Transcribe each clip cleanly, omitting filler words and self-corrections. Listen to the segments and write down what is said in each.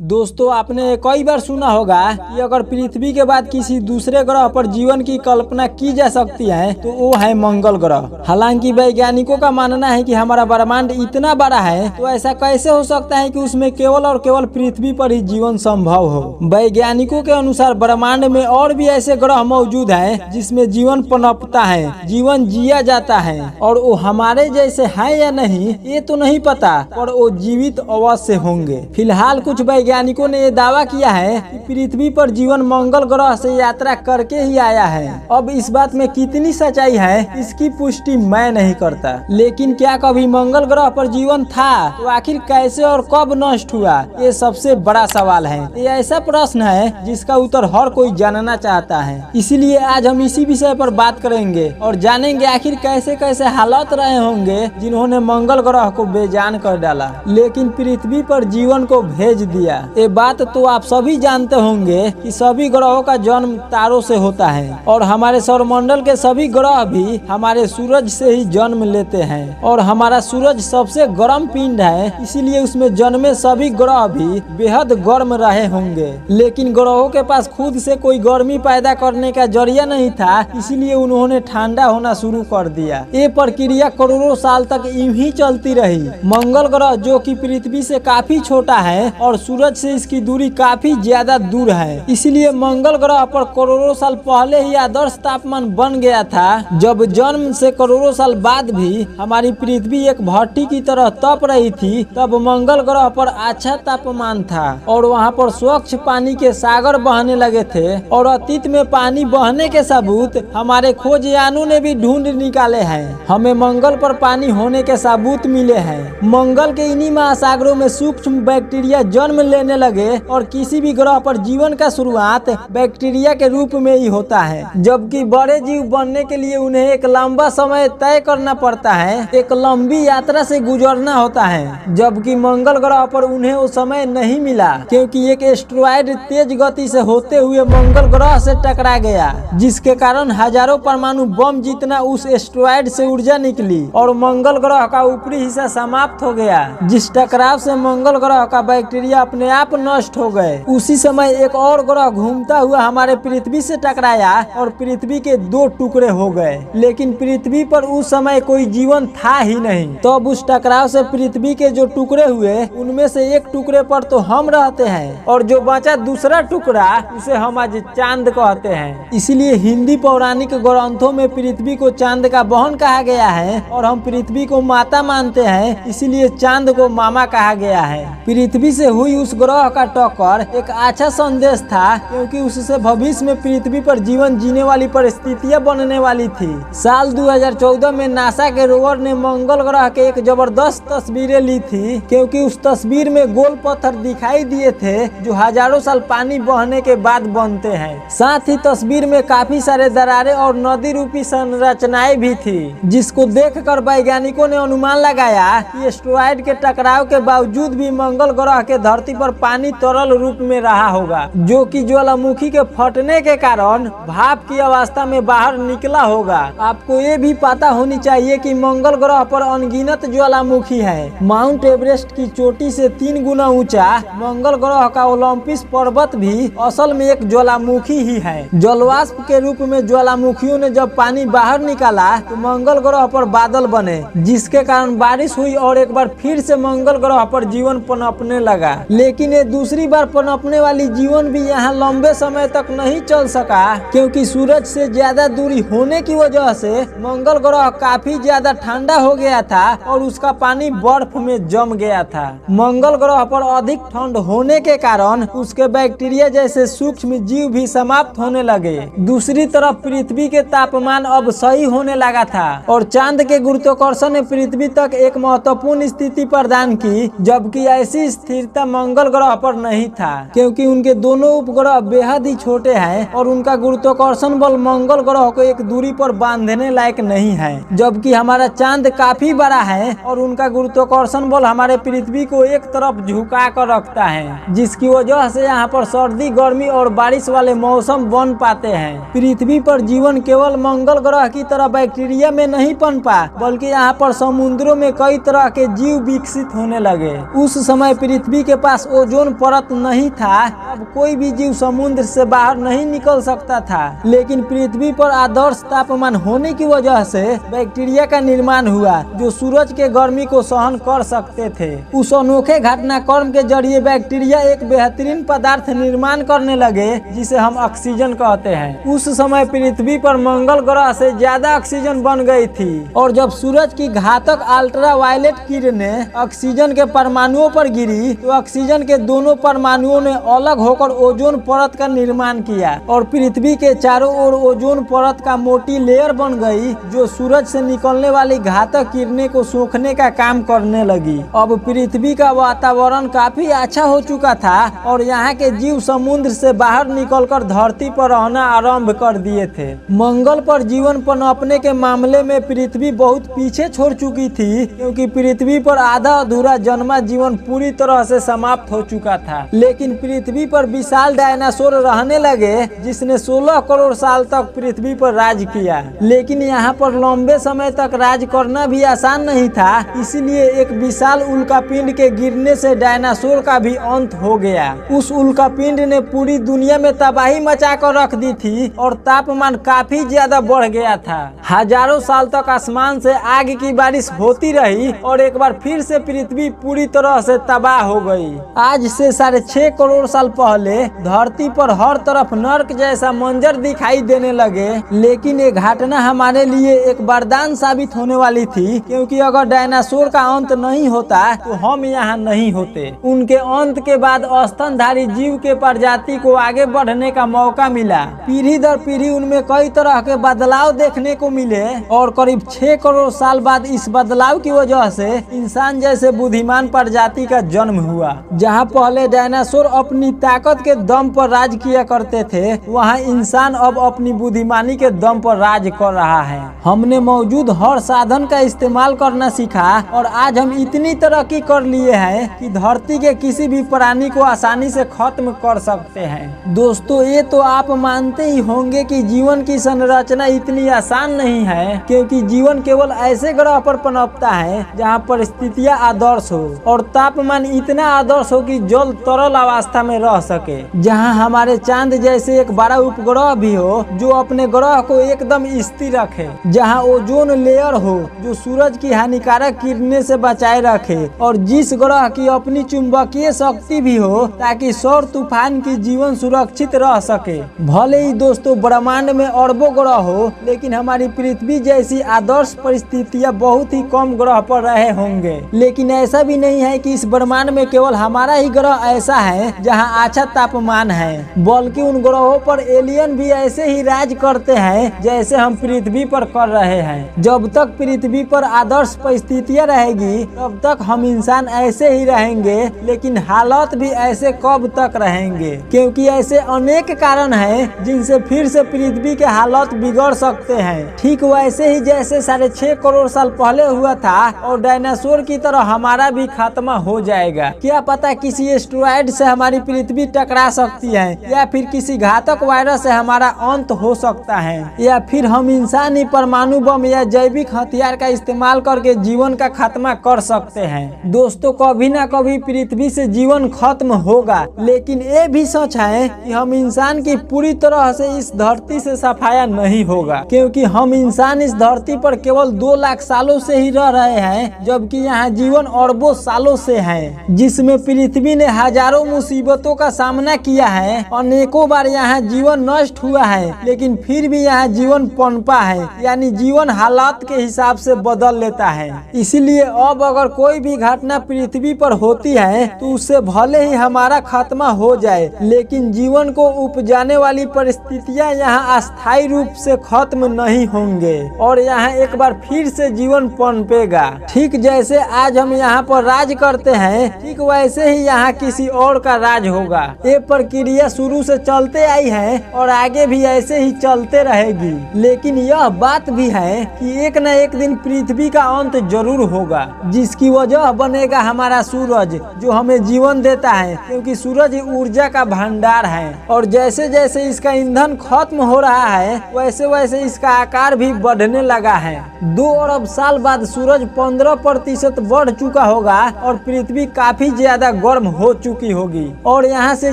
दोस्तों, आपने कई बार सुना होगा कि अगर पृथ्वी के बाद किसी दूसरे ग्रह पर जीवन की कल्पना की जा सकती है तो वो है मंगल ग्रह। हालांकि वैज्ञानिकों का मानना है कि हमारा ब्रह्मांड इतना बड़ा है तो ऐसा कैसे हो सकता है कि उसमें केवल और केवल पृथ्वी पर ही जीवन संभव हो। वैज्ञानिकों के अनुसार ब्रह्मांड में और भी ऐसे ग्रह मौजूद हैं जिसमें जीवन पनपता है, जीवन जिया जाता है, और वो हमारे जैसे है या नहीं ये तो नहीं पता, पर वो जीवित अवश्य होंगे। फिलहाल कुछ वैज्ञानिकों ने ये दावा किया है कि पृथ्वी पर जीवन मंगल ग्रह से यात्रा करके ही आया है। अब इस बात में कितनी सच्चाई है इसकी पुष्टि मैं नहीं करता, लेकिन क्या कभी मंगल ग्रह पर जीवन था तो आखिर कैसे और कब नष्ट हुआ, ये सबसे बड़ा सवाल है। ये ऐसा प्रश्न है जिसका उत्तर हर कोई जानना चाहता है। इसीलिए आज हम इसी विषय पर बात करेंगे और जानेंगे आखिर कैसे कैसे हालात रहे होंगे जिन्होंने मंगल ग्रह को बेजान कर डाला लेकिन पृथ्वी पर जीवन को भेज दिया। ये बात तो आप सभी जानते होंगे कि सभी ग्रहों का जन्म तारों से होता है और हमारे सौरमंडल के सभी ग्रह भी हमारे सूरज से ही जन्म लेते हैं और हमारा सूरज सबसे गर्म पिंड है, इसीलिए उसमें जन्मे सभी ग्रह भी बेहद गर्म रहे होंगे। लेकिन ग्रहों के पास खुद से कोई गर्मी पैदा करने का जरिया नहीं था, इसीलिए उन्होंने ठंडा होना शुरू कर दिया। ये प्रक्रिया करोड़ों साल तक यूं ही चलती रही। मंगल ग्रह जो कि पृथ्वी से काफी छोटा है और सूरज से इसकी दूरी काफी ज्यादा दूर है, इसलिए मंगल ग्रह पर करोड़ों साल पहले ही आदर्श तापमान बन गया था। जब जन्म से करोड़ों साल बाद भी हमारी पृथ्वी एक भट्टी की तरह तप रही थी, तब मंगल ग्रह पर अच्छा तापमान था और वहाँ पर स्वच्छ पानी के सागर बहने लगे थे और अतीत में पानी बहने के सबूत हमारे खोजयानों ने भी ढूंढ निकाले हैं। हमें मंगल पर पानी होने के सबूत मिले हैं। मंगल के इन्हीं महासागरों में सूक्ष्म बैक्टीरिया जन्म लेने लगे और किसी भी ग्रह पर जीवन का शुरुआत बैक्टीरिया के रूप में ही होता है, जबकि बड़े जीव बनने के लिए उन्हें एक लंबा समय तय करना पड़ता है, एक लंबी यात्रा से गुजरना होता है। जबकि मंगल ग्रह पर उन्हें वो समय नहीं मिला क्योंकि एक एस्टेरॉयड तेज गति से होते हुए मंगल ग्रह से टकरा गया, जिसके कारण हजारों परमाणु बम जितना उस एस्टेरॉयड से ऊर्जा निकली और मंगल ग्रह का ऊपरी हिस्सा समाप्त हो गया। जिस टकराव से मंगल ग्रह का बैक्टीरिया अपने आप नष्ट हो गए, उसी समय एक और ग्रह घूमता हुआ हमारे पृथ्वी से टकराया और पृथ्वी के दो टुकड़े हो गए। लेकिन पृथ्वी पर उस समय कोई जीवन था ही नहीं। तो अब उस टकराव से पृथ्वी के जो टुकड़े हुए उनमें से एक टुकड़े पर तो हम रहते हैं और जो बचा दूसरा टुकड़ा उसे हम आज चांद कहते हैं। इसलिए हिंदी पौराणिक ग्रंथों में पृथ्वी को चांद का बहन कहा गया है और हम पृथ्वी को माता मानते हैं, इसलिए चांद को मामा कहा गया है। पृथ्वी से हुई उस ग्रह का टक्कर एक अच्छा संदेश था क्योंकि उससे भविष्य में पृथ्वी पर जीवन जीने वाली परिस्थितियां बनने वाली थी। साल 2014 में नासा के रोवर ने मंगल ग्रह के एक जबरदस्त तस्वीरें ली थी क्योंकि उस तस्वीर में गोल पत्थर दिखाई दिए थे जो हजारों साल पानी बहने के बाद बनते हैं। साथ ही तस्वीर में काफी सारे दरारें और नदी रूपी संरचनाएं भी थी, जिसको देखकर वैज्ञानिकों ने अनुमान लगाया कि एस्टेरॉयड के टकराव के बावजूद भी मंगल ग्रह के धरती पर पानी तरल रूप में रहा होगा, जो कि ज्वालामुखी के फटने के कारण भाप की अवस्था में बाहर निकला होगा। आपको ये भी पता होनी चाहिए कि मंगल ग्रह पर अनगिनत ज्वालामुखी है। माउंट एवरेस्ट की चोटी से 3 गुना ऊंचा मंगल ग्रह का ओलंपिस पर्वत भी असल में एक ज्वालामुखी ही है। जलवाष्प के रूप में ज्वालामुखियों ने जब पानी बाहर निकाला तो मंगल ग्रह पर बादल बने, जिसके कारण बारिश हुई और एक बार फिर से मंगल ग्रह पर जीवन पनपने लगा। लेकिन ये दूसरी बार पनपने वाली जीवन भी यहाँ लंबे समय तक नहीं चल सका क्योंकि सूरज से ज्यादा दूरी होने की वजह से मंगल ग्रह काफी ज्यादा ठंडा हो गया था और उसका पानी बर्फ में जम गया था। मंगल ग्रह पर अधिक ठंड होने के कारण उसके बैक्टीरिया जैसे सूक्ष्म जीव भी समाप्त होने लगे। दूसरी तरफ पृथ्वी के तापमान अब सही होने लगा था और चांद के गुरुत्वाकर्षण ने पृथ्वी तक एक महत्वपूर्ण स्थिति प्रदान की, जबकि ऐसी स्थिरता मंगल ग्रह पर नहीं था क्योंकि उनके दोनों उपग्रह बेहद ही छोटे हैं और उनका गुरुत्वाकर्षण बल मंगल ग्रह को एक दूरी पर बांधने लायक नहीं है। जबकि हमारा चांद काफी बड़ा है और उनका गुरुत्वाकर्षण बल हमारे पृथ्वी को एक तरफ झुका कर रखता है, जिसकी वजह से यहाँ पर सर्दी, गर्मी और बारिश वाले मौसम बन पाते हैं। पृथ्वी पर जीवन केवल मंगल ग्रह की तरह बैक्टीरिया में नहीं पनपा, बल्कि यहाँ पर समुद्रों में कई तरह के जीव विकसित होने लगे। उस समय पृथ्वी के पास पास ओजोन परत नहीं था, अब कोई भी जीव समुद्र से बाहर नहीं निकल सकता था। लेकिन पृथ्वी पर आदर्श तापमान होने की वजह से बैक्टीरिया का निर्माण हुआ जो सूरज के गर्मी को सहन कर सकते थे। उस अनोखे घटनाक्रम के जरिए बैक्टीरिया एक बेहतरीन पदार्थ निर्माण करने लगे जिसे हम ऑक्सीजन कहते हैं। उस समय पृथ्वी पर मंगल ग्रह से ज्यादा ऑक्सीजन बन गई थी और जब सूरज की घातक अल्ट्रावायलेट किरणें ऑक्सीजन के परमाणुओं पर गिरी तो ऑक्सीजन के दोनों परमाणुओं ने अलग होकर ओजोन परत का निर्माण किया और पृथ्वी के चारों ओर ओजोन परत का मोटी लेयर बन गई जो सूरज से निकलने वाली घातक किरणें को सोखने का काम करने लगी। अब पृथ्वी का वातावरण काफी अच्छा हो चुका था और यहाँ के जीव समुद्र से बाहर निकलकर धरती पर रहना आरंभ कर दिए थे। मंगल पर जीवन पनपने के मामले में पृथ्वी बहुत पीछे छोड़ चुकी थी क्योंकि पृथ्वी पर आधा अधूरा जन्मा जीवन पूरी तरह से समाप्त हो चुका था। लेकिन पृथ्वी पर विशाल डायनासोर रहने लगे जिसने 16 करोड़ साल तक पृथ्वी पर राज किया। लेकिन यहाँ पर लंबे समय तक राज करना भी आसान नहीं था, इसीलिए एक विशाल उल्कापिंड के गिरने से डायनासोर का भी अंत हो गया। उस उल्कापिंड ने पूरी दुनिया में तबाही मचा कर रख दी थी और तापमान काफी ज्यादा बढ़ गया था। हजारों साल तक आसमान से आग की बारिश होती रही और एक बार फिर से पृथ्वी पूरी तरह से तबाह हो गई। आज से 6.5 करोड़ साल पहले धरती पर हर तरफ नर्क जैसा मंजर दिखाई देने लगे। लेकिन ये घटना हमारे लिए एक वरदान साबित होने वाली थी क्योंकि अगर डायनासोर का अंत नहीं होता तो हम यहाँ नहीं होते। उनके अंत के बाद स्तनधारी जीव के प्रजाति को आगे बढ़ने का मौका मिला। पीढ़ी दर पीढ़ी उनमें कई तरह के बदलाव देखने को मिले और करीब 6 करोड़ साल बाद इस बदलाव की वजह से इंसान जैसे बुद्धिमान प्रजाति का जन्म हुआ। जहाँ पहले डायनासोर अपनी ताकत के दम पर राज किया करते थे, वहाँ इंसान अब अपनी बुद्धिमानी के दम पर राज कर रहा है। हमने मौजूद हर साधन का इस्तेमाल करना सीखा और आज हम इतनी तरक्की कर लिए हैं कि धरती के किसी भी प्राणी को आसानी से खत्म कर सकते हैं। दोस्तों, ये तो आप मानते ही होंगे कि जीवन की संरचना इतनी आसान नहीं है क्योंकि जीवन केवल ऐसे ग्रह पर पनपता है जहाँ परिस्थितियाँ आदर्श हो और तापमान इतना आदर्श हो कि जल तरल अवस्था में रह सके। जहाँ हमारे चांद जैसे एक बड़ा उपग्रह भी हो जो अपने ग्रह को एकदम स्थिर रखे, जहाँ ओजोन लेयर हो जो सूरज की हानिकारक किरणें से बचाए रखे और जिस ग्रह की अपनी चुंबकीय शक्ति भी हो ताकि सौर तूफान की जीवन सुरक्षित रह सके। भले ही दोस्तों ब्रह्मांड में अरबों ग्रह हो लेकिन हमारी पृथ्वी जैसी आदर्श परिस्थितियाँ बहुत ही कम ग्रह पर रहे होंगे। लेकिन ऐसा भी नहीं है कि इस ब्रह्मांड में केवल हमारा ही ग्रह ऐसा है जहाँ अच्छा तापमान है, बल्कि उन ग्रहों पर एलियन भी ऐसे ही राज करते हैं जैसे हम पृथ्वी पर कर रहे हैं। जब तक पृथ्वी पर आदर्श परिस्थितियाँ रहेगी तब तक हम इंसान ऐसे ही रहेंगे, लेकिन हालात भी ऐसे कब तक रहेंगे क्योंकि ऐसे अनेक कारण हैं जिनसे फिर से पृथ्वी के हालात बिगड़ सकते हैं। ठीक वैसे ही जैसे 6.5 करोड़ साल पहले हुआ था और डायनासोर की तरह हमारा भी खात्मा हो जाएगा। क्या पता किसी एस्टेरॉयड से हमारी पृथ्वी टकरा सकती है या फिर किसी घातक वायरस से हमारा अंत हो सकता है या फिर हम इंसानी परमाणु बम या जैविक हथियार का इस्तेमाल करके जीवन का खात्मा कर सकते हैं। दोस्तों, कभी ना कभी पृथ्वी से जीवन खत्म होगा, लेकिन ये भी सच है कि हम इंसान की पूरी तरह से इस धरती से सफाया नहीं होगा क्योंकि हम इंसान इस धरती पर केवल 2 लाख सालों से ही रह रहे हैं, जबकि यहाँ जीवन अरबों सालों से है, जिसमें पृथ्वी ने हजारों मुसीबतों का सामना किया है। अनेकों बार यहाँ जीवन नष्ट हुआ है लेकिन फिर भी यहाँ जीवन पनपा है, यानी जीवन हालात के हिसाब से बदल लेता है। इसलिए अब अगर कोई भी घटना पृथ्वी पर होती है तो उससे भले ही हमारा खात्मा हो जाए, लेकिन जीवन को उपजाने वाली परिस्थितियाँ यहाँ अस्थायी रूप से खत्म नहीं होंगे और यहाँ एक बार फिर से जीवन पनपेगा। ठीक जैसे आज हम यहाँ पर राज करते हैं, ठीक वैसे ही यहाँ किसी और का राज होगा। ये प्रक्रिया शुरू से चलते आई है और आगे भी ऐसे ही चलते रहेगी। लेकिन यह बात भी है कि एक न एक दिन पृथ्वी का अंत जरूर होगा, जिसकी वजह बनेगा हमारा सूरज जो हमें जीवन देता है, क्योंकि सूरज ऊर्जा का भंडार है और जैसे जैसे इसका ईंधन खत्म हो रहा है वैसे वैसे इसका आकार भी बढ़ने लगा है। 2 अरब साल बाद सूरज 15% बढ़ चुका होगा और पृथ्वी काफी ज्यादा गर्म हो चुकी होगी और यहाँ से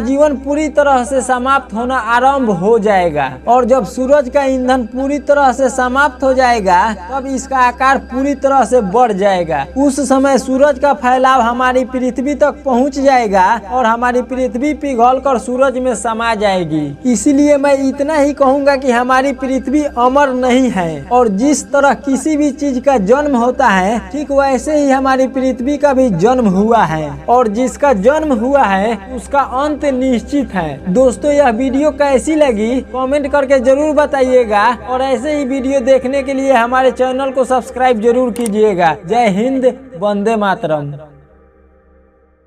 जीवन पूरी तरह से समाप्त होना आरंभ हो जाएगा। और जब सूरज का ईंधन पूरी तरह से समाप्त हो जाएगा तब इसका आकार पूरी तरह से बढ़ जाएगा। उस समय सूरज का फैलाव हमारी पृथ्वी तक पहुंच जाएगा और हमारी पृथ्वी पिघलकर सूरज में समा जाएगी। इसीलिए मैं इतना ही कहूँगा कि हमारी पृथ्वी अमर नहीं है और जिस तरह किसी भी चीज का जन्म होता है ठीक वैसे ही हमारी पृथ्वी का भी जन्म हुआ है और जिसका जन्म हुआ है उसका अंत निश्चित है। दोस्तों यह वीडियो कैसी लगी कमेंट करके जरूर बताइएगा और ऐसे ही वीडियो देखने के लिए हमारे चैनल को सब्सक्राइब जरूर कीजिएगा। जय हिंद, वंदे मातरम।